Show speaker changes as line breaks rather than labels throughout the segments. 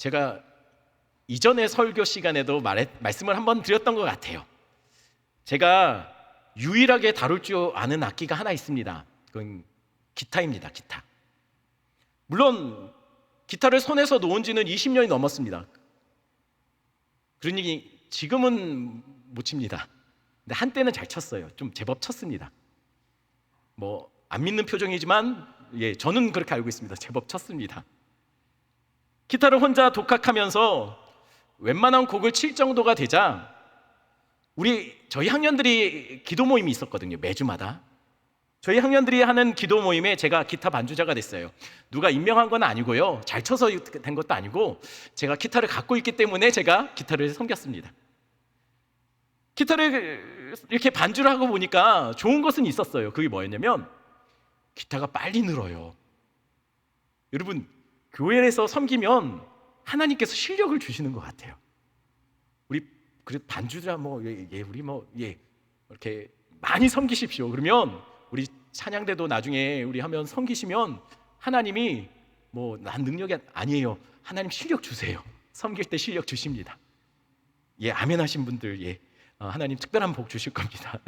제가 이전의 설교 시간에도 말씀을 한번 드렸던 것 같아요. 제가 유일하게 다룰 줄 아는 악기가 하나 있습니다. 그건 기타입니다. 기타. 물론 기타를 손에서 놓은 지는 20년이 넘었습니다. 그러니 지금은 못 칩니다. 근데 한때는 잘 쳤어요. 좀 제법 쳤습니다. 뭐 안 믿는 표정이지만 저는 그렇게 알고 있습니다. 제법 쳤습니다. 기타를 혼자 독학하면서 웬만한 곡을 칠 정도가 되자 저희 학년들이 기도 모임이 있었거든요. 매주마다 저희 학년들이 하는 기도 모임에 제가 기타 반주자가 됐어요. 누가 임명한 건 아니고요, 잘 쳐서 된 것도 아니고 제가 기타를 갖고 있기 때문에 제가 기타를 섬겼습니다. 기타를 이렇게 반주를 하고 보니까 좋은 것은 있었어요. 그게 뭐였냐면 기타가 빨리 늘어요. 여러분, 교회에서 섬기면 하나님께서 실력을 주시는 것 같아요. 우리 반주자 이렇게 많이 섬기십시오. 그러면 우리 찬양대도 나중에 우리 하면 섬기시면 하나님이 난 능력이 아니에요. 하나님 실력 주세요. 섬길 때 실력 주십니다. 아멘 하신 분들 하나님 특별한 복 주실 겁니다.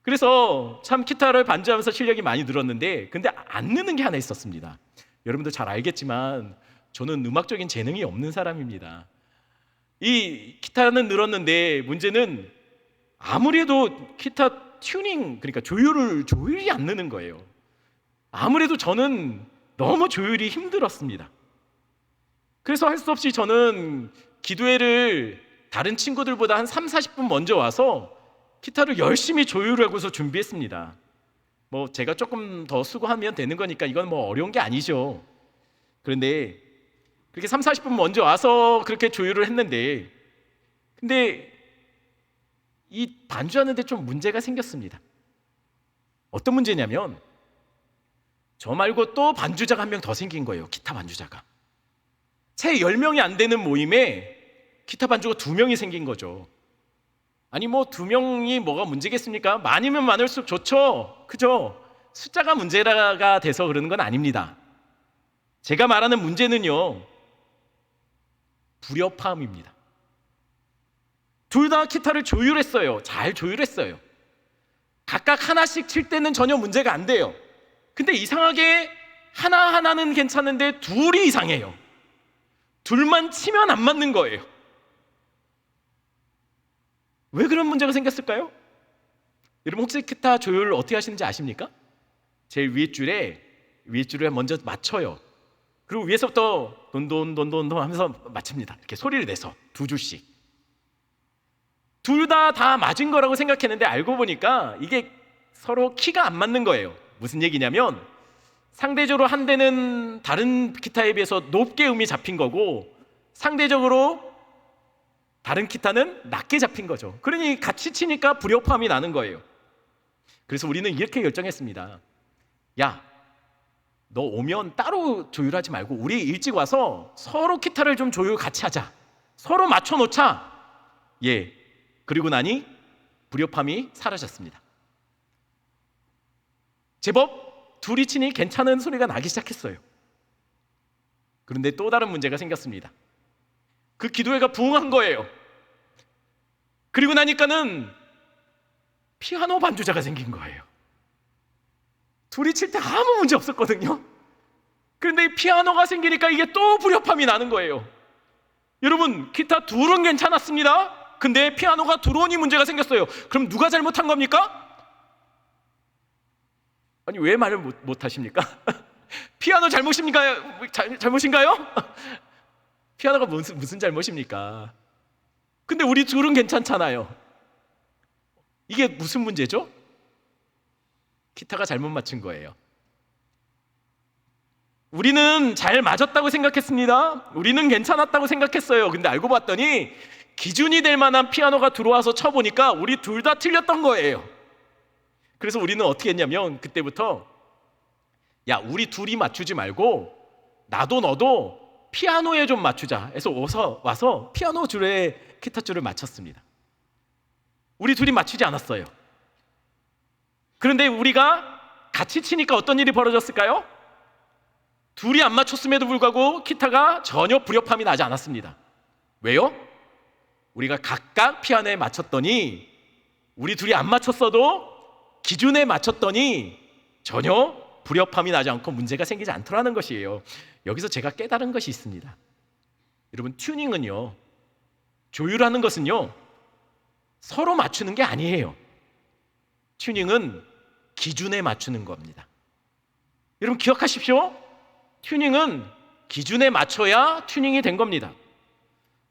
그래서 참 기타를 반주하면서 실력이 많이 늘었는데, 근데 안 느는 게 하나 있었습니다. 여러분도 잘 알겠지만 저는 음악적인 재능이 없는 사람입니다. 이 기타는 늘었는데 문제는 아무래도 기타 튜닝, 그러니까 조율이 안 느는 거예요. 아무래도 저는 너무 조율이 힘들었습니다. 그래서 할 수 없이 저는 기도회를 다른 친구들보다 한 30-40분 먼저 와서 기타를 열심히 조율하고서 준비했습니다. 제가 조금 더 수고하면 되는 거니까 이건 어려운 게 아니죠. 그런데 그렇게 30-40분 먼저 와서 그렇게 조율을 했는데, 근데 이 반주하는데 좀 문제가 생겼습니다. 어떤 문제냐면 저 말고 또 반주자가 한 명 더 생긴 거예요. 기타 반주자가. 채 10명이 안 되는 모임에 기타 반주가 2명이 생긴 거죠. 아니 2명이 뭐가 문제겠습니까? 많으면 많을수록 좋죠. 그죠? 숫자가 문제가 돼서 그러는 건 아닙니다. 제가 말하는 문제는요, 불협화음입니다. 둘 다 기타를 조율했어요. 잘 조율했어요. 각각 하나씩 칠 때는 전혀 문제가 안 돼요. 근데 이상하게 하나하나는 괜찮은데 둘이 이상해요. 둘만 치면 안 맞는 거예요. 왜 그런 문제가 생겼을까요? 여러분 혹시 기타 조율을 어떻게 하시는지 아십니까? 제일 위에 줄에 먼저 맞춰요. 그리고 위에서부터 돈돈돈돈 하면서 맞춥니다. 이렇게 소리를 내서 2줄씩. 둘 다 맞은 거라고 생각했는데 알고 보니까 이게 서로 키가 안 맞는 거예요. 무슨 얘기냐면 상대적으로 한 대는 다른 기타에 비해서 높게 음이 잡힌 거고 상대적으로 다른 기타는 낮게 잡힌 거죠. 그러니 같이 치니까 불협화음이 나는 거예요. 그래서 우리는 이렇게 결정했습니다. 야, 너 오면 따로 조율하지 말고 우리 일찍 와서 서로 기타를 좀 조율 같이 하자. 서로 맞춰 놓자. 그리고 나니 불협화음이 사라졌습니다. 제법 둘이 치니 괜찮은 소리가 나기 시작했어요. 그런데 또 다른 문제가 생겼습니다. 그 기도회가 부흥한 거예요. 그리고 나니까는 피아노 반주자가 생긴 거예요. 둘이 칠 때 아무 문제 없었거든요. 그런데 이 피아노가 생기니까 이게 또 불협화음이 나는 거예요. 여러분, 기타 둘은 괜찮았습니다. 근데 피아노가 들어오니 문제가 생겼어요. 그럼 누가 잘못한 겁니까? 아니 왜 말을 못 하십니까? 피아노 잘못입니까? 잘못인가요? 피아노가 무슨 잘못입니까? 근데 우리 둘은 괜찮잖아요. 이게 무슨 문제죠? 기타가 잘못 맞춘 거예요. 우리는 잘 맞았다고 생각했습니다. 우리는 괜찮았다고 생각했어요. 근데 알고 봤더니 기준이 될 만한 피아노가 들어와서 쳐보니까 우리 둘 다 틀렸던 거예요. 그래서 우리는 어떻게 했냐면 그때부터 우리 둘이 맞추지 말고 나도 너도 피아노에 좀 맞추자 해서 와서 피아노 줄에 기타 줄을 맞췄습니다. 우리 둘이 맞추지 않았어요. 그런데 우리가 같이 치니까 어떤 일이 벌어졌을까요? 둘이 안 맞췄음에도 불구하고 키타가 전혀 불협함이 나지 않았습니다. 왜요? 우리가 각각 피아노에 맞췄더니, 우리 둘이 안 맞췄어도 기준에 맞췄더니 전혀 불협함이 나지 않고 문제가 생기지 않더라는 것이에요. 여기서 제가 깨달은 것이 있습니다. 여러분, 튜닝은요, 조율하는 것은요, 서로 맞추는 게 아니에요. 튜닝은 기준에 맞추는 겁니다. 여러분 기억하십시오. 튜닝은 기준에 맞춰야 튜닝이 된 겁니다.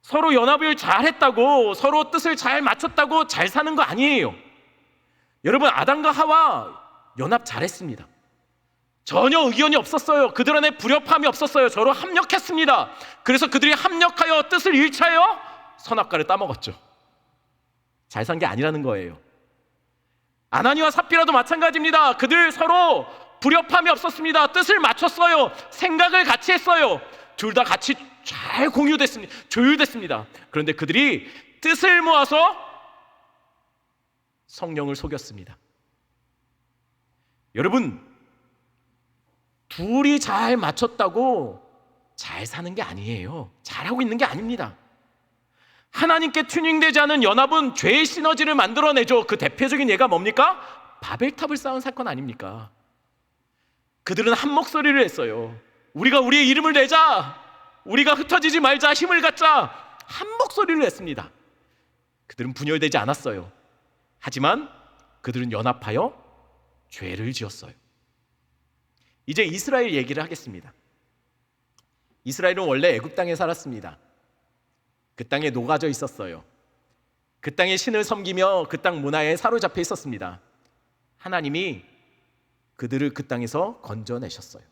서로 연합을 잘 했다고, 서로 뜻을 잘 맞췄다고 잘 사는 거 아니에요. 여러분, 아담과 하와 연합 잘했습니다. 전혀 의견이 없었어요. 그들 안에 불협함이 없었어요. 서로 합력했습니다. 그래서 그들이 합력하여 뜻을 일치하여 선악과를 따먹었죠. 잘 산 게 아니라는 거예요. 아나니와 삽비라도 마찬가지입니다. 그들 서로 불협함이 없었습니다. 뜻을 맞췄어요. 생각을 같이 했어요. 둘 다 같이 잘 공유됐습니다. 조율됐습니다. 그런데 그들이 뜻을 모아서 성령을 속였습니다. 여러분, 둘이 잘 맞췄다고 잘 사는 게 아니에요. 잘하고 있는 게 아닙니다. 하나님께 튜닝되지 않은 연합은 죄의 시너지를 만들어내죠. 그 대표적인 예가 뭡니까? 바벨탑을 쌓은 사건 아닙니까? 그들은 한 목소리를 했어요. 우리가 우리의 이름을 내자, 우리가 흩어지지 말자, 힘을 갖자, 한 목소리를 했습니다. 그들은 분열되지 않았어요. 하지만 그들은 연합하여 죄를 지었어요. 이제 이스라엘 얘기를 하겠습니다. 이스라엘은 원래 애굽 땅에 살았습니다. 그 땅에 녹아져 있었어요. 그 땅의 신을 섬기며 그 땅 문화에 사로잡혀 있었습니다. 하나님이 그들을 그 땅에서 건져내셨어요.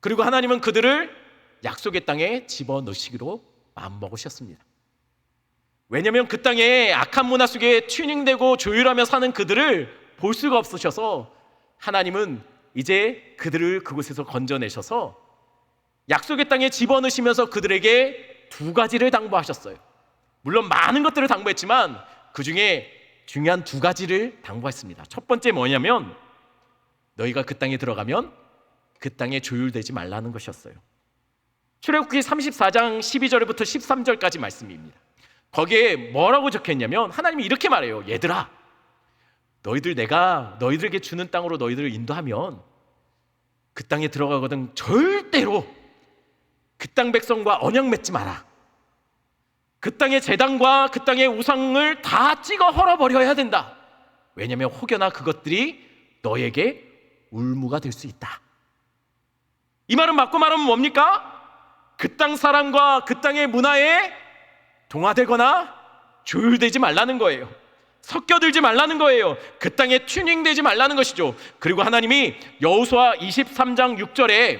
그리고 하나님은 그들을 약속의 땅에 집어넣으시기로 마음먹으셨습니다. 왜냐하면 그 땅에 악한 문화 속에 튜닝되고 조율하며 사는 그들을 볼 수가 없으셔서 하나님은 이제 그들을 그곳에서 건져내셔서 약속의 땅에 집어넣으시면서 그들에게 두 가지를 당부하셨어요. 물론 많은 것들을 당부했지만 그 중에 중요한 두 가지를 당부했습니다. 첫 번째 뭐냐면, 너희가 그 땅에 들어가면 그 땅에 조율되지 말라는 것이었어요. 출애굽기 34장 12절부터 13절까지 말씀입니다. 거기에 뭐라고 적혀있냐면 하나님이 이렇게 말해요. 얘들아, 내가 너희들에게 주는 땅으로 너희들을 인도하면 그 땅에 들어가거든 절대로 그 땅 백성과 언약 맺지 마라. 그 땅의 제단과 그 땅의 우상을 다 찍어 헐어버려야 된다. 왜냐하면 혹여나 그것들이 너에게 울무가 될 수 있다. 이 말은 맞고 말하면 뭡니까? 그 땅 사람과 그 땅의 문화에 동화되거나 조율되지 말라는 거예요. 섞여들지 말라는 거예요. 그 땅에 튜닝되지 말라는 것이죠. 그리고 하나님이 여호수아 23장 6절에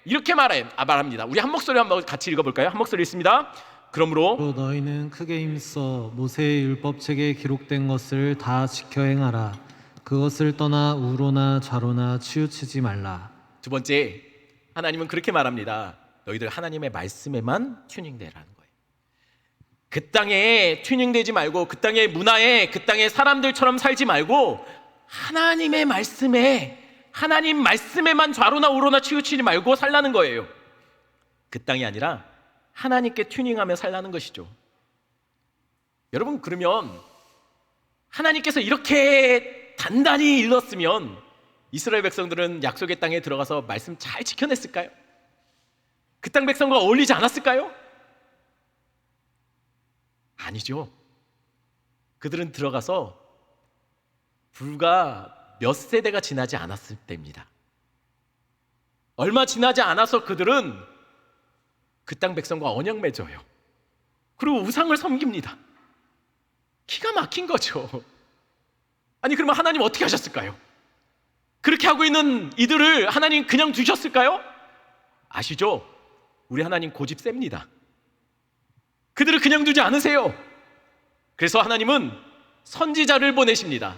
이렇게 말합니다. 우리 한 목소리 한번 같이 읽어볼까요? 한 목소리 있습니다. 그러므로
너희는 크게 힘써 모세의 율법책에 기록된 것을 다 지켜 행하라. 그것을 떠나 우로나 좌로나 치우치지 말라.
두 번째, 하나님은 그렇게 말합니다. 너희들 하나님의 말씀에만 튜닝되라는 거예요. 그 땅에 튜닝되지 말고, 그 땅의 문화에, 그 땅의 사람들처럼 살지 말고 하나님의 말씀에, 하나님 말씀에만 좌로나 우로나 치우치지 말고 살라는 거예요. 그 땅이 아니라 하나님께 튜닝하며 살라는 것이죠. 여러분, 그러면 하나님께서 이렇게 단단히 일렀으면 이스라엘 백성들은 약속의 땅에 들어가서 말씀 잘 지켜냈을까요? 그 땅 백성과 어울리지 않았을까요? 아니죠. 그들은 들어가서 불과 몇 세대가 지나지 않았을 때입니다. 얼마 지나지 않아서 그들은 그 땅 백성과 언약 맺어요. 그리고 우상을 섬깁니다. 기가 막힌 거죠. 아니, 그러면 하나님 어떻게 하셨을까요? 그렇게 하고 있는 이들을 하나님 그냥 두셨을까요? 아시죠? 우리 하나님 고집 셉니다. 그들을 그냥 두지 않으세요. 그래서 하나님은 선지자를 보내십니다.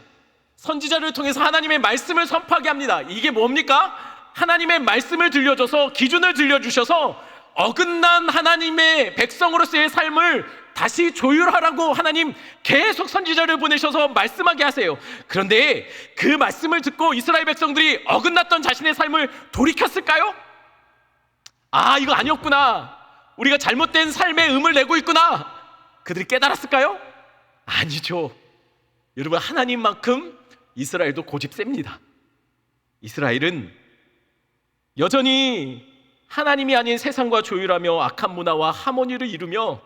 선지자를 통해서 하나님의 말씀을 선포하게 합니다. 이게 뭡니까? 하나님의 말씀을 들려줘서, 기준을 들려주셔서 어긋난 하나님의 백성으로서의 삶을 다시 조율하라고 하나님 계속 선지자를 보내셔서 말씀하게 하세요. 그런데 그 말씀을 듣고 이스라엘 백성들이 어긋났던 자신의 삶을 돌이켰을까요? 아, 이거 아니었구나. 우리가 잘못된 삶의 음을 내고 있구나. 그들이 깨달았을까요? 아니죠. 여러분, 하나님만큼 이스라엘도 고집셉니다. 이스라엘은 여전히 하나님이 아닌 세상과 조율하며 악한 문화와 하모니를 이루며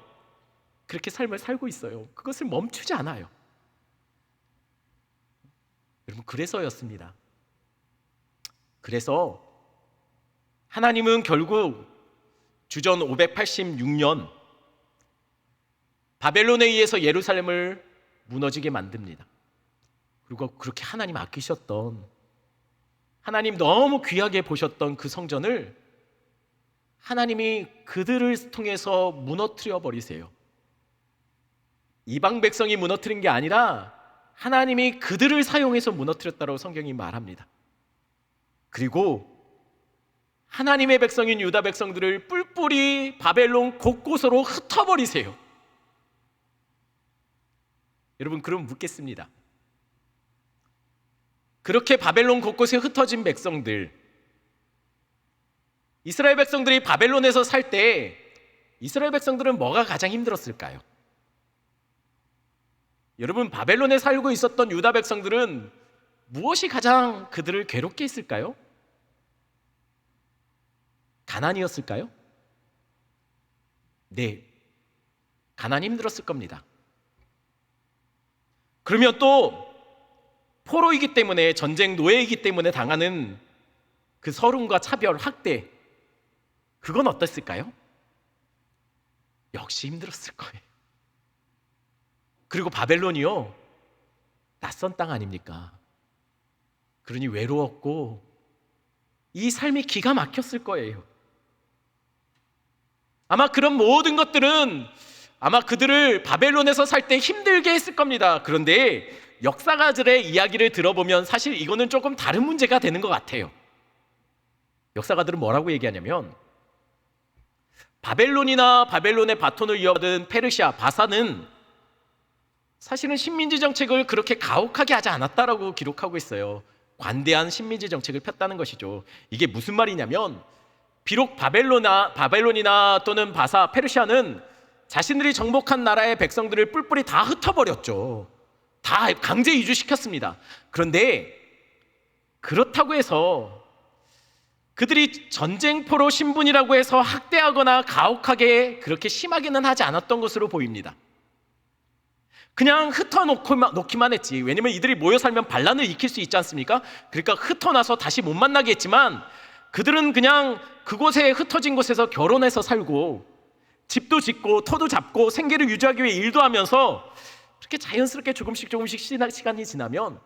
그렇게 삶을 살고 있어요. 그것을 멈추지 않아요. 여러분, 그래서였습니다. 그래서 하나님은 결국 주전 586년 바벨론에 의해서 예루살렘을 무너지게 만듭니다. 그리고 그렇게 하나님 아끼셨던, 하나님 너무 귀하게 보셨던 그 성전을 하나님이 그들을 통해서 무너뜨려 버리세요. 이방 백성이 무너뜨린 게 아니라 하나님이 그들을 사용해서 무너뜨렸다고 성경이 말합니다. 그리고 하나님의 백성인 유다 백성들을 뿔뿔이 바벨론 곳곳으로 흩어버리세요. 여러분, 그럼 묻겠습니다. 그렇게 바벨론 곳곳에 흩어진 백성들, 이스라엘 백성들이 바벨론에서 살 때 이스라엘 백성들은 뭐가 가장 힘들었을까요? 여러분, 바벨론에 살고 있었던 유다 백성들은 무엇이 가장 그들을 괴롭게 했을까요? 가난이었을까요? 네, 가난이 힘들었을 겁니다. 그러면 또 포로이기 때문에, 전쟁 노예이기 때문에 당하는 그 서름과 차별, 학대, 그건 어땠을까요? 역시 힘들었을 거예요. 그리고 바벨론이요, 낯선 땅 아닙니까? 그러니 외로웠고 이 삶이 기가 막혔을 거예요. 아마 그런 모든 것들은 아마 그들을 바벨론에서 살 때 힘들게 했을 겁니다. 그런데 역사가들의 이야기를 들어보면 사실 이거는 조금 다른 문제가 되는 것 같아요. 역사가들은 뭐라고 얘기하냐면, 바벨론이나 바벨론의 바톤을 이어받은 페르시아, 바사는 사실은 식민지 정책을 그렇게 가혹하게 하지 않았다라고 기록하고 있어요. 관대한 식민지 정책을 폈다는 것이죠. 이게 무슨 말이냐면, 비록 바벨론이나 또는 바사, 페르시아는 자신들이 정복한 나라의 백성들을 뿔뿔이 다 흩어버렸죠. 다 강제 이주시켰습니다. 그런데 그렇다고 해서 그들이 전쟁포로 신분이라고 해서 학대하거나 가혹하게 그렇게 심하게는 하지 않았던 것으로 보입니다. 그냥 흩어놓기만 했지. 왜냐면 이들이 모여 살면 반란을 일으킬 수 있지 않습니까? 그러니까 흩어놔서 다시 못 만나게 했지만, 그들은 그냥 그곳에 흩어진 곳에서 결혼해서 살고 집도 짓고 터도 잡고 생계를 유지하기 위해 일도 하면서 그렇게 자연스럽게 조금씩 시간이 지나면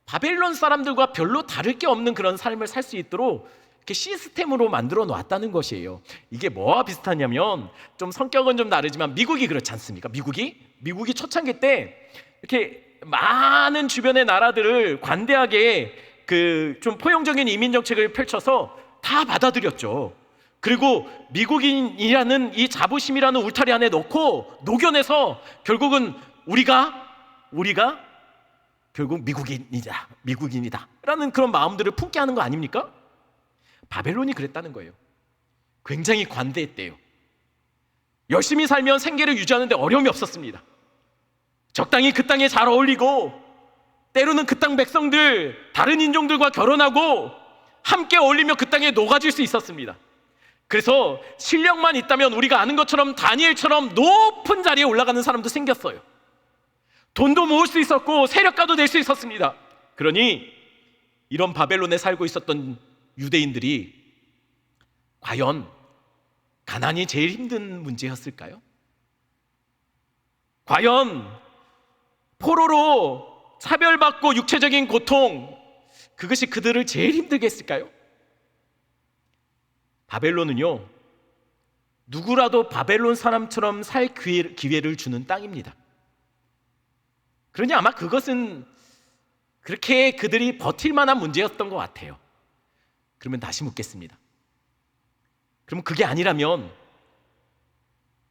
바벨론 사람들과 별로 다를 게 없는 그런 삶을 살 수 있도록 이렇게 시스템으로 만들어 놨다는 것이에요. 이게 뭐와 비슷하냐면, 좀 성격은 좀 다르지만 미국이 그렇지 않습니까? 미국이 초창기 때 이렇게 많은 주변의 나라들을 관대하게 그 좀 포용적인 이민 정책을 펼쳐서 다 받아들였죠. 그리고 미국인이라는 이 자부심이라는 울타리 안에 넣고 녹여내서 결국은 우리가 결국 미국인이다 라는 그런 마음들을 품게 하는 거 아닙니까? 바벨론이 그랬다는 거예요. 굉장히 관대했대요. 열심히 살면 생계를 유지하는데 어려움이 없었습니다. 적당히 그 땅에 잘 어울리고, 때로는 그 땅 백성들, 다른 인종들과 결혼하고 함께 어울리며 그 땅에 녹아질 수 있었습니다. 그래서 실력만 있다면 우리가 아는 것처럼 다니엘처럼 높은 자리에 올라가는 사람도 생겼어요. 돈도 모을 수 있었고 세력가도 될 수 있었습니다. 그러니 이런 바벨론에 살고 있었던 유대인들이 과연 가난이 제일 힘든 문제였을까요? 과연 포로로 차별받고 육체적인 고통, 그것이 그들을 제일 힘들게 했을까요? 바벨론은요, 누구라도 바벨론 사람처럼 살 기회를 주는 땅입니다. 그러니 아마 그것은 그렇게 그들이 버틸 만한 문제였던 것 같아요. 그러면 다시 묻겠습니다. 그럼 그게 아니라면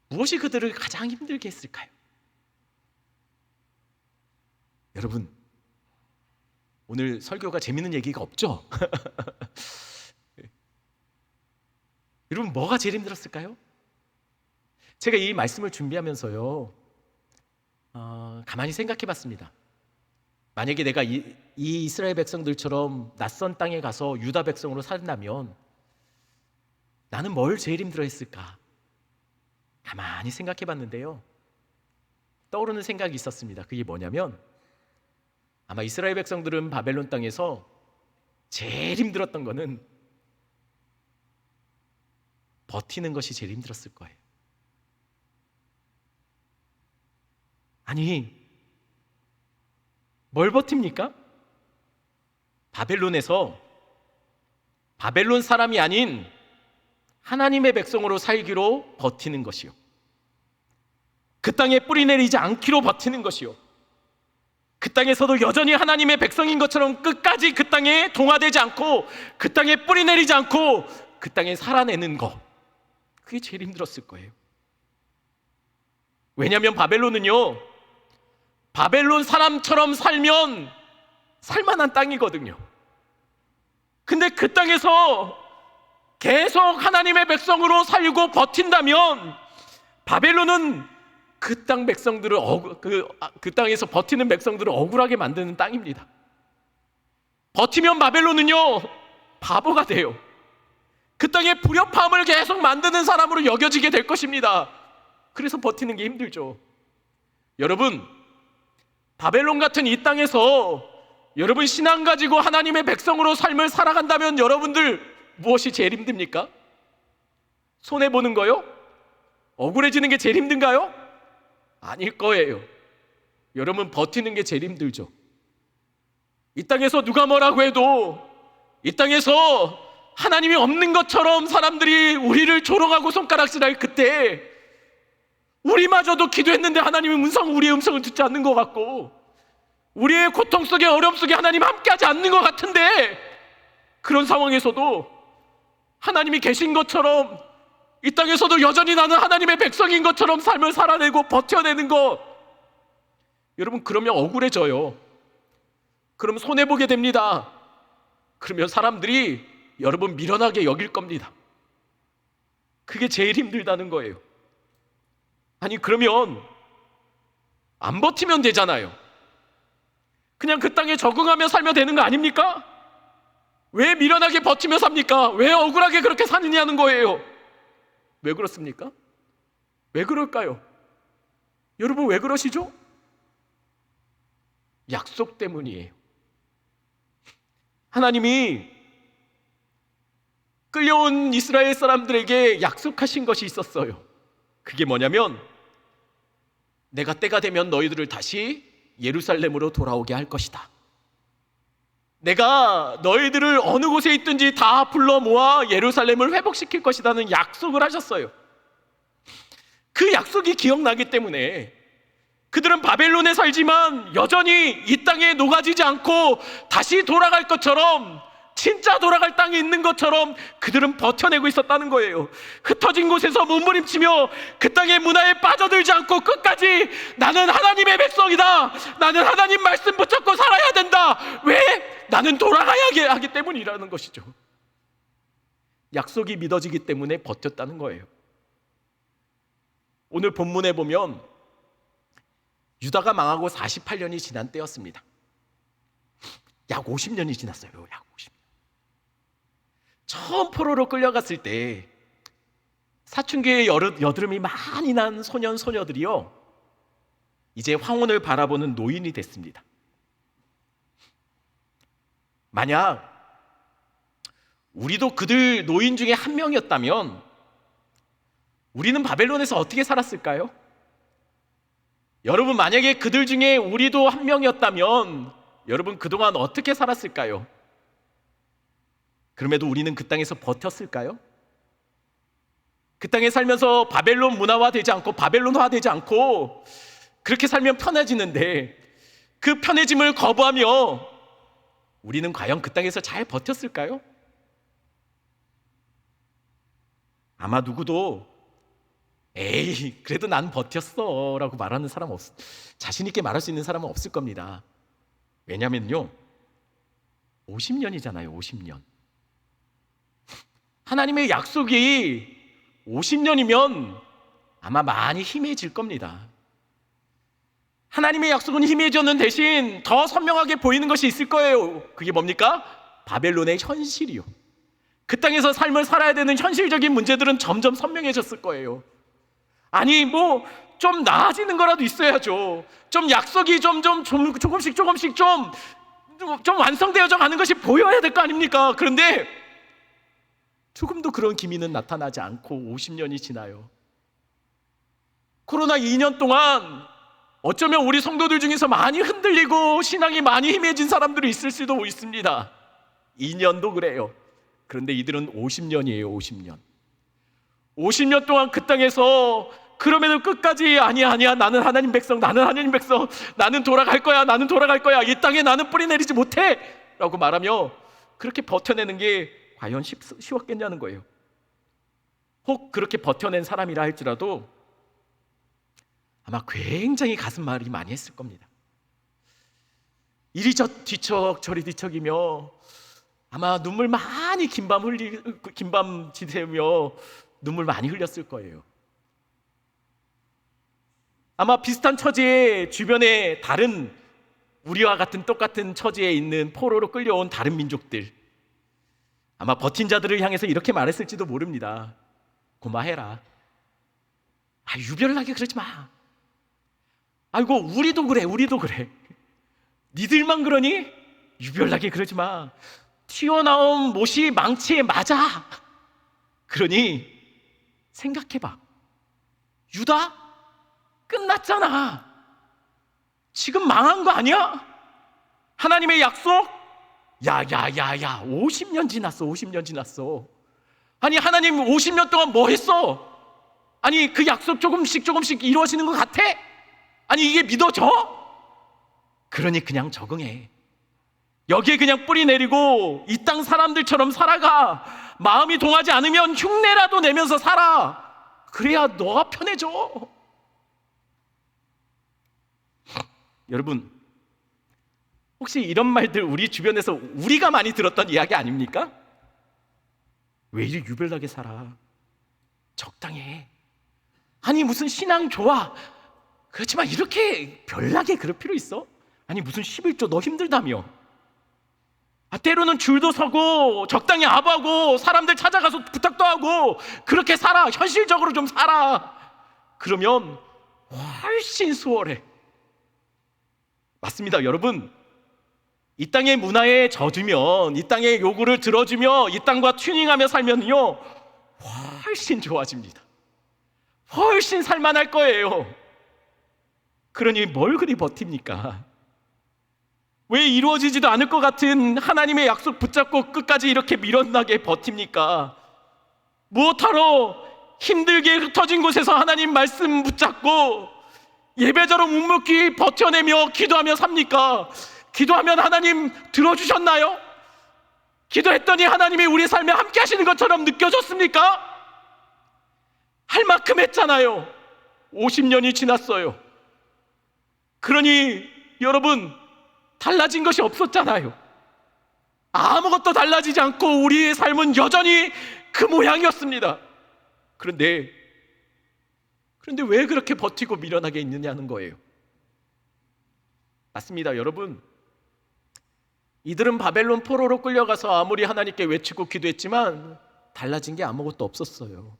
무엇이 그들을 가장 힘들게 했을까요? 여러분, 오늘 설교가 재밌는 얘기가 없죠? 여러분, 뭐가 제일 힘들었을까요? 제가 이 말씀을 준비하면서요, 가만히 생각해 봤습니다. 만약에 내가 이 이스라엘 백성들처럼 낯선 땅에 가서 유다 백성으로 산다면 나는 뭘 제일 힘들어 했을까? 가만히 생각해 봤는데요, 떠오르는 생각이 있었습니다. 그게 뭐냐면, 아마 이스라엘 백성들은 바벨론 땅에서 제일 힘들었던 거는 버티는 것이 제일 힘들었을 거예요. 아니, 뭘 버팁니까? 바벨론에서 바벨론 사람이 아닌 하나님의 백성으로 살기로 버티는 것이요, 그 땅에 뿌리 내리지 않기로 버티는 것이요, 그 땅에서도 여전히 하나님의 백성인 것처럼 끝까지 그 땅에 동화되지 않고 그 땅에 뿌리 내리지 않고 그 땅에 살아내는 것, 그게 제일 힘들었을 거예요. 왜냐하면 바벨론은요, 바벨론 사람처럼 살면 살만한 땅이거든요. 근데 그 땅에서 계속 하나님의 백성으로 살고 버틴다면 바벨론은 그 땅 백성들을 그 땅에서 버티는 백성들을 억울하게 만드는 땅입니다. 버티면 바벨론은요, 바보가 돼요. 그 땅에 불협화음을 계속 만드는 사람으로 여겨지게 될 것입니다. 그래서 버티는 게 힘들죠. 여러분, 바벨론 같은 이 땅에서 여러분 신앙 가지고 하나님의 백성으로 삶을 살아간다면 여러분들 무엇이 제일 힘듭니까? 손해보는 거요? 억울해지는 게 제일 힘든가요? 아닐 거예요. 여러분, 버티는 게 제일 힘들죠. 이 땅에서 누가 뭐라고 해도, 이 땅에서 하나님이 없는 것처럼 사람들이 우리를 조롱하고 손가락질할 그때 우리마저도 기도했는데 하나님의 우리의 음성을 듣지 않는 것 같고, 우리의 고통 속에 어려움 속에 하나님 함께하지 않는 것 같은데, 그런 상황에서도 하나님이 계신 것처럼 이 땅에서도 여전히 나는 하나님의 백성인 것처럼 삶을 살아내고 버텨내는 것, 여러분, 그러면 억울해져요. 그러면 손해보게 됩니다. 그러면 사람들이 여러분 미련하게 여길 겁니다. 그게 제일 힘들다는 거예요. 아니, 그러면 안 버티면 되잖아요. 그냥 그 땅에 적응하며 살면 되는 거 아닙니까? 왜 미련하게 버티며 삽니까? 왜 억울하게 그렇게 사느냐는 거예요. 왜 그렇습니까? 왜 그럴까요? 여러분, 왜 그러시죠? 약속 때문이에요. 하나님이 끌려온 이스라엘 사람들에게 약속하신 것이 있었어요. 그게 뭐냐면, 내가 때가 되면 너희들을 다시 예루살렘으로 돌아오게 할 것이다. 내가 너희들을 어느 곳에 있든지 다 불러 모아 예루살렘을 회복시킬 것이라는 약속을 하셨어요. 그 약속이 기억나기 때문에 그들은 바벨론에 살지만 여전히 이 땅에 녹아지지 않고 다시 돌아갈 것처럼, 진짜 돌아갈 땅이 있는 것처럼 그들은 버텨내고 있었다는 거예요. 흩어진 곳에서 몸부림치며 그 땅의 문화에 빠져들지 않고 끝까지 나는 하나님의 백성이다, 나는 하나님 말씀 붙잡고 살아야 된다. 왜? 나는 돌아가야 하기 때문이라는 것이죠. 약속이 믿어지기 때문에 버텼다는 거예요. 오늘 본문에 보면 유다가 망하고 48년이 지난 때였습니다. 약 50년이 지났어요. 약 50년. 처음 포로로 끌려갔을 때 사춘기에 여드름이 많이 난 소년 소녀들이요, 이제 황혼을 바라보는 노인이 됐습니다. 만약 우리도 그들 노인 중에 한 명이었다면 우리는 바벨론에서 어떻게 살았을까요? 여러분, 만약에 그들 중에 우리도 한 명이었다면 여러분 그동안 어떻게 살았을까요? 그럼에도 우리는 그 땅에서 버텼을까요? 그 땅에 살면서 바벨론 문화화 되지 않고 바벨론화 되지 않고 그렇게 살면 편해지는데, 그 편해짐을 거부하며 우리는 과연 그 땅에서 잘 버텼을까요? 아마 누구도 에이, 그래도 난 버텼어 라고 말하는 사람 자신 있게 말할 수 있는 사람은 없을 겁니다. 왜냐면요, 50년이잖아요. 50년. 하나님의 약속이 50년이면 아마 많이 희미해질 겁니다. 하나님의 약속은 희미해졌는 대신 더 선명하게 보이는 것이 있을 거예요. 그게 뭡니까? 바벨론의 현실이요. 그 땅에서 삶을 살아야 되는 현실적인 문제들은 점점 선명해졌을 거예요. 아니 뭐 좀 나아지는 거라도 있어야죠. 좀 약속이 조금씩 좀 완성되어져 가는 것이 보여야 될 거 아닙니까? 그런데 조금도 그런 기미는 나타나지 않고 50년이 지나요. 코로나 2년 동안 어쩌면 우리 성도들 중에서 많이 흔들리고 신앙이 많이 희미해진 사람들이 있을 수도 있습니다. 2년도 그래요. 그런데 이들은 50년이에요. 50년. 50년 동안 그 땅에서 그럼에도 끝까지 아니야 나는 하나님 백성, 나는 돌아갈 거야, 이 땅에 나는 뿌리 내리지 못해 라고 말하며 그렇게 버텨내는 게 과연 쉬웠겠냐는 거예요. 혹 그렇게 버텨낸 사람이라 할지라도 아마 굉장히 가슴앓이 많이 했을 겁니다. 이리 뒤척 저리 뒤척이며 아마 눈물 많이 긴밤 지새우며 눈물 많이 흘렸을 거예요. 아마 비슷한 처지에 주변에 다른 우리와 같은 똑같은 처지에 있는 포로로 끌려온 다른 민족들, 아마 버틴 자들을 향해서 이렇게 말했을지도 모릅니다. 고마해라. 유별나게 그러지 마. 아이고 우리도 그래. 니들만 그러니? 유별나게 그러지 마. 튀어나온 못이 망치에 맞아. 그러니 생각해봐. 유다? 끝났잖아. 지금 망한 거 아니야? 하나님의 약속? 야 50년 지났어. 아니 하나님 50년 동안 뭐 했어? 아니 그 약속 조금씩 이루어지는 것 같아? 아니 이게 믿어져? 그러니 그냥 적응해. 여기에 그냥 뿌리 내리고 이 땅 사람들처럼 살아가. 마음이 동하지 않으면 흉내라도 내면서 살아. 그래야 너가 편해져. 여러분, 혹시 이런 말들 우리 주변에서 우리가 많이 들었던 이야기 아닙니까? 왜 이리 유별나게 살아? 적당해. 아니 무슨 신앙 좋아. 그렇지만 이렇게 별나게 그럴 필요 있어? 아니 무슨 11조 너 힘들다며. 때로는 줄도 서고 적당히 아부하고 사람들 찾아가서 부탁도 하고 그렇게 살아. 현실적으로 좀 살아. 그러면 훨씬 수월해. 맞습니다. 여러분, 이 땅의 문화에 젖으면, 이 땅의 요구를 들어주며 이 땅과 튜닝하며 살면요 훨씬 좋아집니다. 훨씬 살만할 거예요. 그러니 뭘 그리 버팁니까? 왜 이루어지지도 않을 것 같은 하나님의 약속 붙잡고 끝까지 이렇게 미련나게 버팁니까? 무엇하러 힘들게 흩어진 곳에서 하나님 말씀 붙잡고 예배자로 묵묵히 버텨내며 기도하며 삽니까? 기도하면 하나님 들어주셨나요? 기도했더니 하나님이 우리 삶에 함께 하시는 것처럼 느껴졌습니까? 할 만큼 했잖아요. 50년이 지났어요. 그러니 여러분, 달라진 것이 없었잖아요. 아무것도 달라지지 않고 우리의 삶은 여전히 그 모양이었습니다. 그런데 왜 그렇게 버티고 미련하게 있느냐는 거예요. 맞습니다. 여러분, 이들은 바벨론 포로로 끌려가서 아무리 하나님께 외치고 기도했지만 달라진 게 아무것도 없었어요.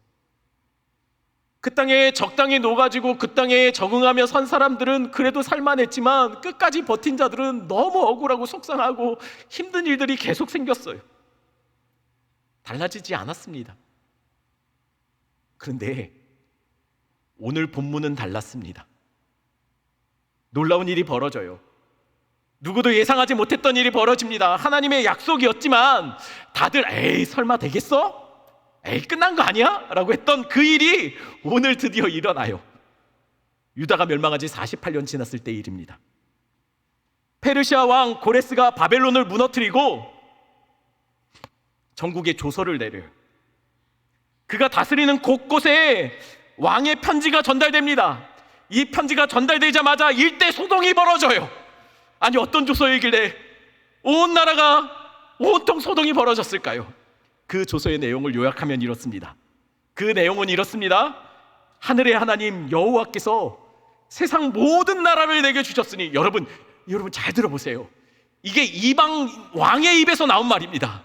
그 땅에 적당히 녹아지고 그 땅에 적응하며 선 사람들은 그래도 살만했지만 끝까지 버틴 자들은 너무 억울하고 속상하고 힘든 일들이 계속 생겼어요. 달라지지 않았습니다. 그런데 오늘 본문은 달랐습니다. 놀라운 일이 벌어져요. 누구도 예상하지 못했던 일이 벌어집니다. 하나님의 약속이었지만 다들 에이 설마 되겠어? 에이 끝난 거 아니야? 라고 했던 그 일이 오늘 드디어 일어나요. 유다가 멸망한 지 48년 지났을 때 일입니다. 페르시아 왕 고레스가 바벨론을 무너뜨리고 전국에 조서를 내려요. 그가 다스리는 곳곳에 왕의 편지가 전달됩니다. 이 편지가 전달되자마자 일대 소동이 벌어져요. 아니 어떤 조서이길래 온 나라가 온통 소동이 벌어졌을까요? 그 조서의 내용을 요약하면 이렇습니다. 그 내용은 이렇습니다. 하늘의 하나님 여호와께서 세상 모든 나라를 내게 주셨으니, 여러분 잘 들어보세요. 이게 이방 왕의 입에서 나온 말입니다.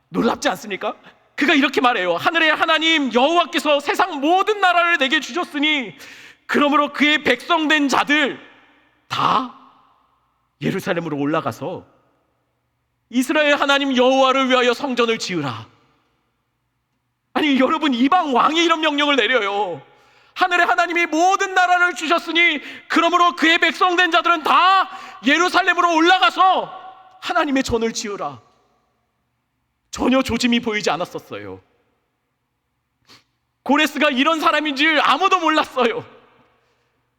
놀랍지 않습니까? 그가 이렇게 말해요. 하늘의 하나님 여호와께서 세상 모든 나라를 내게 주셨으니 그러므로 그의 백성된 자들 다 예루살렘으로 올라가서 이스라엘 하나님 여호와를 위하여 성전을 지으라. 아니 여러분, 이방 왕이 이런 명령을 내려요. 하늘의 하나님이 모든 나라를 주셨으니 그러므로 그의 백성된 자들은 다 예루살렘으로 올라가서 하나님의 전을 지으라. 전혀 조짐이 보이지 않았었어요. 고레스가 이런 사람인 줄 아무도 몰랐어요.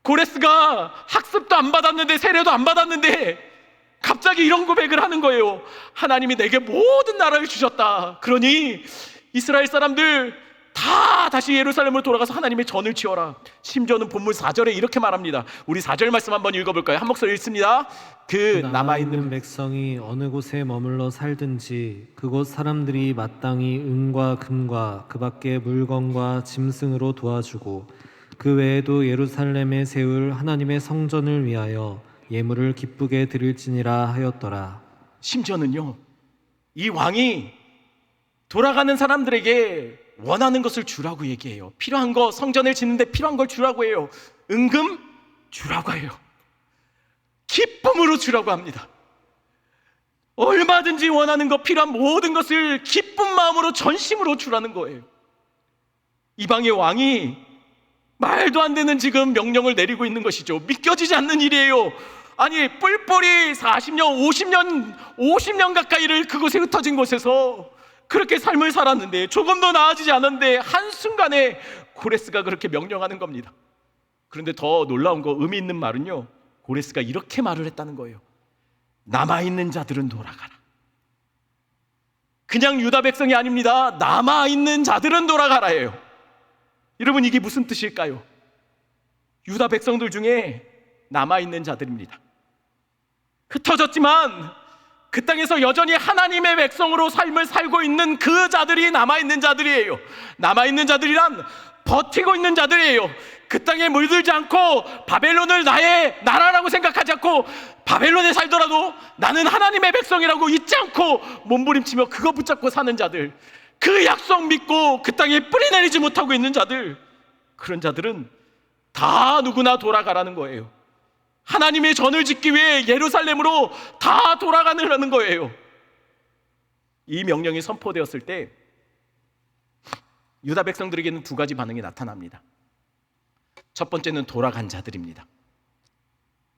고레스가 학습도 안 받았는데, 세례도 안 받았는데 갑자기 이런 고백을 하는 거예요. 하나님이 내게 모든 나라를 주셨다. 그러니 이스라엘 사람들 다 다시 예루살렘으로 돌아가서 하나님의 전을 지어라. 심지어는 본문 4절에 이렇게 말합니다. 우리 4절 말씀 한번 읽어볼까요? 한 목소리 읽습니다. 그 남아있는
백성이 어느 곳에 머물러 살든지 그곳 사람들이 마땅히 은과 금과 그 밖의 물건과 짐승으로 도와주고 그 외에도 예루살렘에 세울 하나님의 성전을 위하여 예물을 기쁘게 드릴지니라 하였더라.
심지어는요, 이 왕이 돌아가는 사람들에게 원하는 것을 주라고 얘기해요. 필요한 거, 성전을 짓는데 필요한 걸 주라고 해요. 은금 주라고 해요. 기쁨으로 주라고 합니다. 얼마든지 원하는 것, 필요한 모든 것을 기쁜 마음으로 전심으로 주라는 거예요. 이방의 왕이 말도 안 되는 지금 명령을 내리고 있는 것이죠. 믿겨지지 않는 일이에요. 아니 뿔뿔이 40년 50년 가까이를 그곳에 흩어진 곳에서 그렇게 삶을 살았는데 조금도 나아지지 않았는데 한순간에 고레스가 그렇게 명령하는 겁니다. 그런데 더 놀라운 거, 의미 있는 말은요, 고레스가 이렇게 말을 했다는 거예요. 남아있는 자들은 돌아가라. 그냥 유다 백성이 아닙니다. 남아있는 자들은 돌아가라예요. 여러분, 이게 무슨 뜻일까요? 유다 백성들 중에 남아있는 자들입니다. 흩어졌지만 그 땅에서 여전히 하나님의 백성으로 삶을 살고 있는 그 자들이 남아있는 자들이에요. 남아있는 자들이란 버티고 있는 자들이에요. 그 땅에 물들지 않고 바벨론을 나의 나라라고 생각하지 않고 바벨론에 살더라도 나는 하나님의 백성이라고 잊지 않고 몸부림치며 그거 붙잡고 사는 자들, 그 약속 믿고 그 땅에 뿌리 내리지 못하고 있는 자들, 그런 자들은 다 누구나 돌아가라는 거예요. 하나님의 전을 짓기 위해 예루살렘으로 다 돌아가는 거예요. 이 명령이 선포되었을 때 유다 백성들에게는 두 가지 반응이 나타납니다. 첫 번째는 돌아간 자들입니다.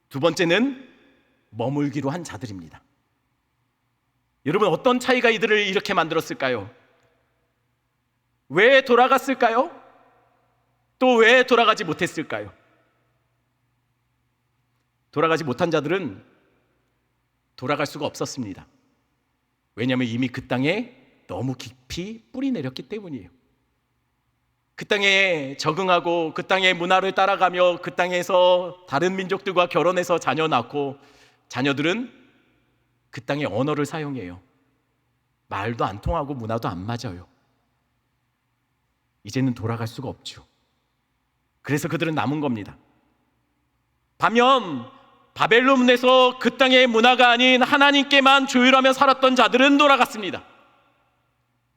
두 번째는 머물기로 한 자들입니다. 여러분, 어떤 차이가 이들을 이렇게 만들었을까요? 왜 돌아갔을까요? 또 왜 돌아가지 못했을까요? 돌아가지 못한 자들은 돌아갈 수가 없었습니다. 왜냐하면 이미 그 땅에 너무 깊이 뿌리 내렸기 때문이에요. 그 땅에 적응하고 그 땅의 문화를 따라가며 그 땅에서 다른 민족들과 결혼해서 자녀 낳고, 자녀들은 그 땅의 언어를 사용해요. 말도 안 통하고 문화도 안 맞아요. 이제는 돌아갈 수가 없죠. 그래서 그들은 남은 겁니다. 반면 바벨론에서 그 땅의 문화가 아닌 하나님께만 조율하며 살았던 자들은 돌아갔습니다.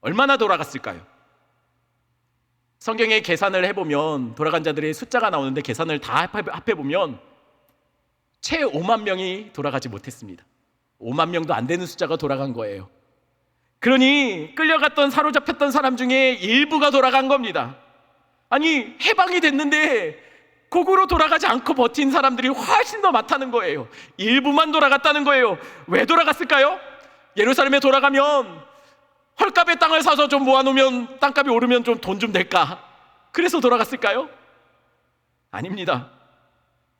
얼마나 돌아갔을까요? 성경에 계산을 해보면 돌아간 자들의 숫자가 나오는데 계산을 다 합해보면 채 5만 명이 돌아가지 못했습니다. 5만 명도 안 되는 숫자가 돌아간 거예요. 그러니 끌려갔던, 사로잡혔던 사람 중에 일부가 돌아간 겁니다. 아니 해방이 됐는데 거꾸로 돌아가지 않고 버틴 사람들이 훨씬 더 많다는 거예요. 일부만 돌아갔다는 거예요. 왜 돌아갔을까요? 예루살렘에 돌아가면 헐값의 땅을 사서 좀 모아놓으면 땅값이 오르면 좀 돈 좀 낼까? 그래서 돌아갔을까요? 아닙니다.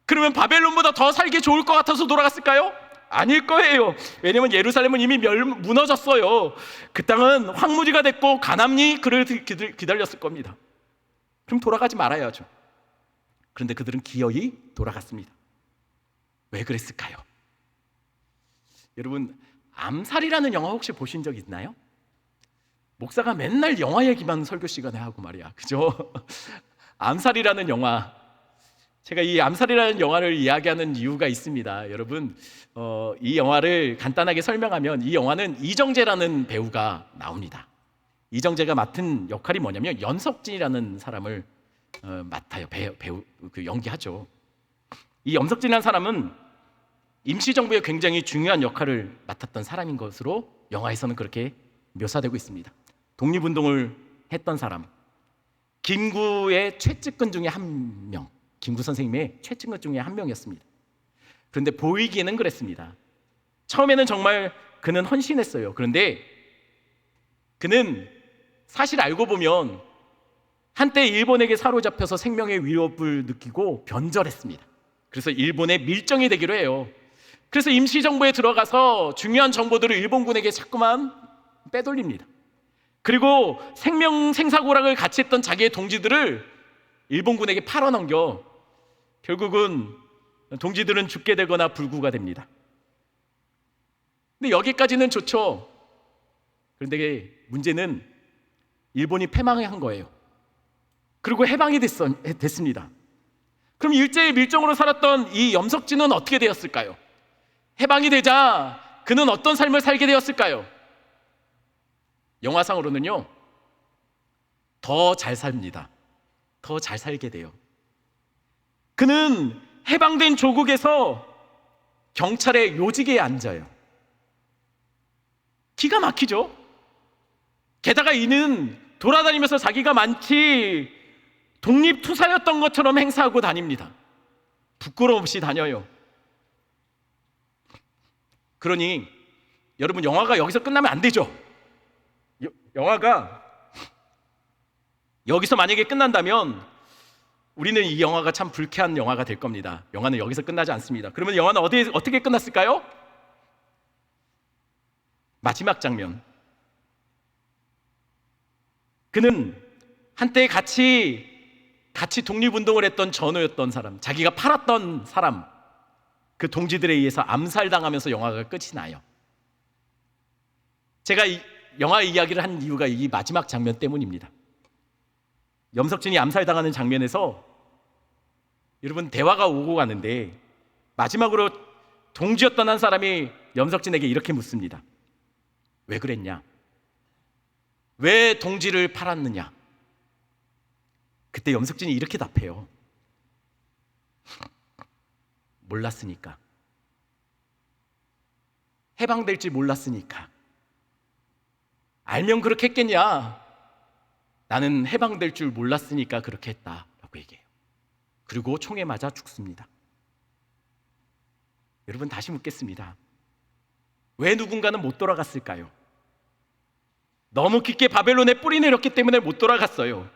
그러면 바벨론보다 더 살기 좋을 것 같아서 돌아갔을까요? 아닐 거예요. 왜냐면 예루살렘은 이미 무너졌어요. 그 땅은 황무지가 됐고 가난이 그를 기다렸을 겁니다. 그럼 돌아가지 말아야죠. 그런데 그들은 기어이 돌아갔습니다. 왜 그랬을까요? 여러분, 암살이라는 영화 혹시 보신 적 있나요? 목사가 맨날 영화 얘기만 설교 시간에 하고 말이야, 그죠? 암살이라는 영화, 제가 이 암살이라는 영화를 이야기하는 이유가 있습니다. 여러분, 이 영화를 간단하게 설명하면 이 영화는 이정재라는 배우가 나옵니다. 이정재가 맡은 역할이 뭐냐면 염석진이라는 사람을 맡아요. 배우 그 연기하죠. 이 염석진이라는 사람은 임시정부에 굉장히 중요한 역할을 맡았던 사람인 것으로 영화에서는 그렇게 묘사되고 있습니다. 독립운동을 했던 사람, 김구의 최측근 중에 한 명, 김구 선생님의 최측근 중에 한 명이었습니다. 그런데 보이기에는 그랬습니다. 처음에는 정말 그는 헌신했어요. 그런데 그는 사실 알고 보면 한때 일본에게 사로잡혀서 생명의 위협을 느끼고 변절했습니다. 그래서 일본에 밀정이 되기로 해요. 그래서 임시정부에 들어가서 중요한 정보들을 일본군에게 자꾸만 빼돌립니다. 그리고 생사고락을 같이 했던 자기의 동지들을 일본군에게 팔아넘겨 결국은 동지들은 죽게 되거나 불구가 됩니다. 근데 여기까지는 좋죠. 그런데 문제는 일본이 패망한 거예요. 그리고 해방이 됐습니다. 그럼 일제의 밀정으로 살았던 이 염석진은 어떻게 되었을까요? 해방이 되자 그는 어떤 삶을 살게 되었을까요? 영화상으로는요, 더 잘 삽니다. 더 잘 살게 돼요. 그는 해방된 조국에서 경찰의 요직에 앉아요. 기가 막히죠? 게다가 이는 돌아다니면서 자기가 마치 독립투사였던 것처럼 행사하고 다닙니다. 부끄러움 없이 다녀요. 그러니 여러분, 영화가 여기서 끝나면 안 되죠. 영화가 여기서 만약에 끝난다면 우리는 이 영화가 참 불쾌한 영화가 될 겁니다. 영화는 여기서 끝나지 않습니다. 그러면 영화는 어떻게 끝났을까요? 마지막 장면. 그는 한때 같이 독립운동을 했던 전우였던 사람, 자기가 팔았던 사람, 그 동지들에 의해서 암살당하면서 영화가 끝이 나요. 제가 이 영화 이야기를 한 이유가 이 마지막 장면 때문입니다. 염석진이 암살당하는 장면에서 여러분, 대화가 오고 가는데 마지막으로 동지였던 한 사람이 염석진에게 이렇게 묻습니다. 왜 그랬냐? 왜 동지를 팔았느냐? 그때 염석진이 이렇게 답해요. 몰랐으니까. 해방될지 몰랐으니까. 알면 그렇게 했겠냐? 나는 해방될 줄 몰랐으니까 그렇게 했다라고 얘기해요. 그리고 총에 맞아 죽습니다. 여러분, 다시 묻겠습니다. 왜 누군가는 못 돌아갔을까요? 너무 깊게 바벨론에 뿌리 내렸기 때문에 못 돌아갔어요.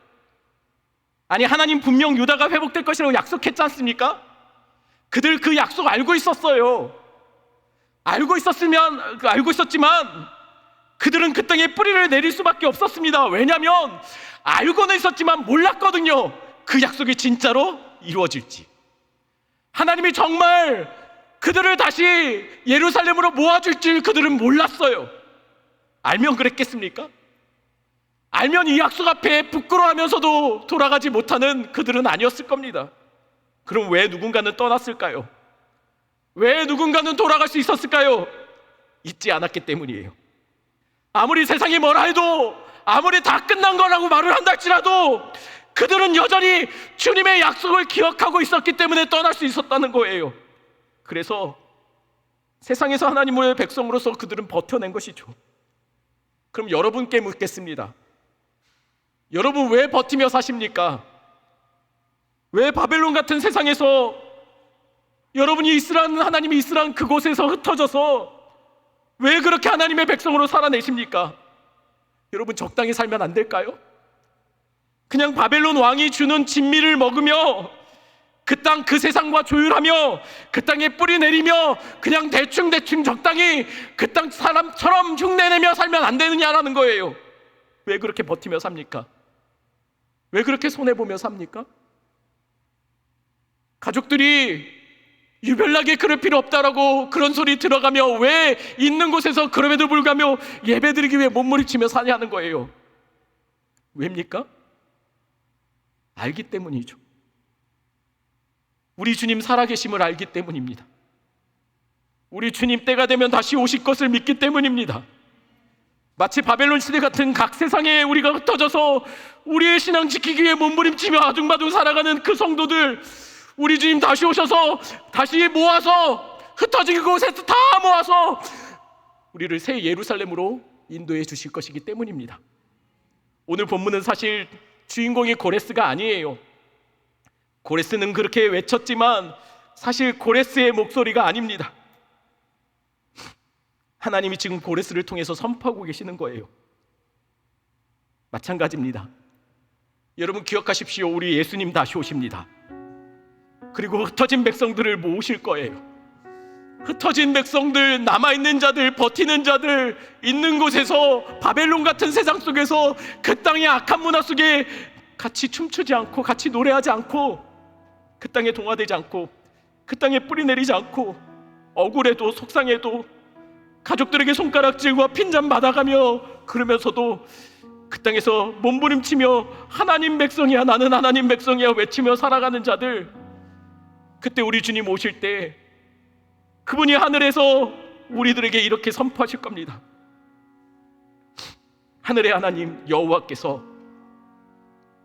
아니, 하나님 분명 유다가 회복될 것이라고 약속했지 않습니까? 그들 그 약속 알고 있었어요. 알고 있었지만 그들은 그 땅에 뿌리를 내릴 수밖에 없었습니다. 왜냐하면 알고는 있었지만 몰랐거든요. 그 약속이 진짜로 이루어질지. 하나님이 정말 그들을 다시 예루살렘으로 모아줄 줄 그들은 몰랐어요. 알면 그랬겠습니까? 알면 이 약속 앞에 부끄러워하면서도 돌아가지 못하는 그들은 아니었을 겁니다. 그럼 왜 누군가는 떠났을까요? 왜 누군가는 돌아갈 수 있었을까요? 잊지 않았기 때문이에요. 아무리 세상이 뭐라 해도, 아무리 다 끝난 거라고 말을 한다 할지라도 그들은 여전히 주님의 약속을 기억하고 있었기 때문에 떠날 수 있었다는 거예요. 그래서 세상에서 하나님의 백성으로서 그들은 버텨낸 것이죠. 그럼 여러분께 묻겠습니다. 여러분, 왜 버티며 사십니까? 왜 바벨론 같은 세상에서 여러분이 하나님이 이스라엘 그곳에서 흩어져서 왜 그렇게 하나님의 백성으로 살아내십니까? 여러분, 적당히 살면 안 될까요? 그냥 바벨론 왕이 주는 진미를 먹으며 그 땅 그 세상과 조율하며 그 땅에 뿌리 내리며 그냥 대충 적당히 그 땅 사람처럼 흉내내며 살면 안 되느냐라는 거예요. 왜 그렇게 버티며 삽니까? 왜 그렇게 손해보며 삽니까? 가족들이 유별나게 그럴 필요 없다라고 그런 소리 들어가며 왜 있는 곳에서 그럼에도 불구하고 예배드리기 위해 몸부림치며 사냐는 거예요. 왜입니까? 알기 때문이죠. 우리 주님 살아계심을 알기 때문입니다. 우리 주님 때가 되면 다시 오실 것을 믿기 때문입니다. 마치 바벨론 시대 같은 각 세상에 우리가 흩어져서 우리의 신앙 지키기 위해 몸부림치며 아둥바둥 살아가는 그 성도들, 우리 주님 다시 오셔서 다시 모아서 흩어진 곳에서 다 모아서 우리를 새 예루살렘으로 인도해 주실 것이기 때문입니다. 오늘 본문은 사실 주인공이 고레스가 아니에요. 고레스는 그렇게 외쳤지만 사실 고레스의 목소리가 아닙니다. 하나님이 지금 고레스를 통해서 선포하고 계시는 거예요. 마찬가지입니다. 여러분 기억하십시오. 우리 예수님 다시 오십니다. 그리고 흩어진 백성들을 모으실 거예요. 흩어진 백성들, 남아있는 자들, 버티는 자들, 있는 곳에서 바벨론 같은 세상 속에서 그 땅의 악한 문화 속에 같이 춤추지 않고 같이 노래하지 않고 그 땅에 동화되지 않고 그 땅에 뿌리 내리지 않고 억울해도 속상해도 가족들에게 손가락질과 핀잔 받아가며 그러면서도 그 땅에서 몸부림치며 하나님 백성이야, 나는 하나님 백성이야 외치며 살아가는 자들, 그때 우리 주님 오실 때 그분이 하늘에서 우리들에게 이렇게 선포하실 겁니다. 하늘의 하나님 여호와께서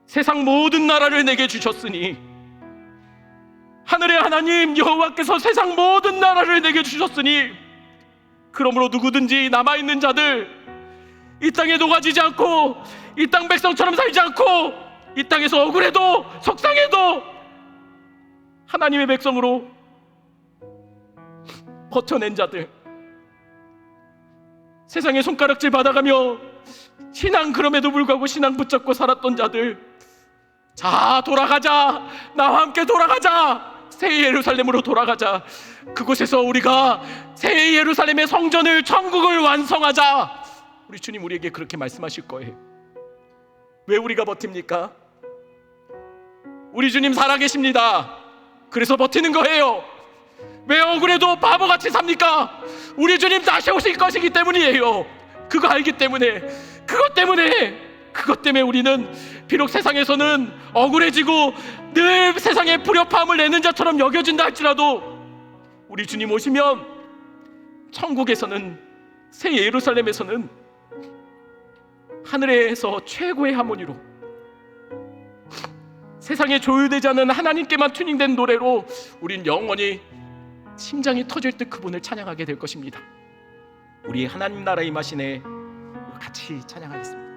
세상 모든 나라를 내게 주셨으니, 하늘의 하나님 여호와께서 세상 모든 나라를 내게 주셨으니 그러므로 누구든지 남아있는 자들, 이 땅에 녹아지지 않고 이 땅 백성처럼 살지 않고 이 땅에서 억울해도 속상해도 하나님의 백성으로 버텨낸 자들, 세상에 손가락질 받아가며 신앙 그럼에도 불구하고 신앙 붙잡고 살았던 자들, 자 돌아가자, 나와 함께 돌아가자, 새 예루살렘으로 돌아가자, 그곳에서 우리가 새 예루살렘의 성전을, 천국을 완성하자. 우리 주님 우리에게 그렇게 말씀하실 거예요. 왜 우리가 버팁니까? 우리 주님 살아계십니다. 그래서 버티는 거예요. 왜 억울해도 바보같이 삽니까? 우리 주님 다시 오실 것이기 때문이에요. 그거 알기 때문에, 그것 때문에 우리는 비록 세상에서는 억울해지고 늘 세상에 불협화음을 내는 자처럼 여겨진다 할지라도 우리 주님 오시면 천국에서는, 새 예루살렘에서는 하늘에서 최고의 하모니로, 세상에 조율되지 않은 하나님께만 튜닝된 노래로 우린 영원히 심장이 터질 듯 그분을 찬양하게 될 것입니다. 우리 하나님 나라 임하시네 같이 찬양하겠습니다.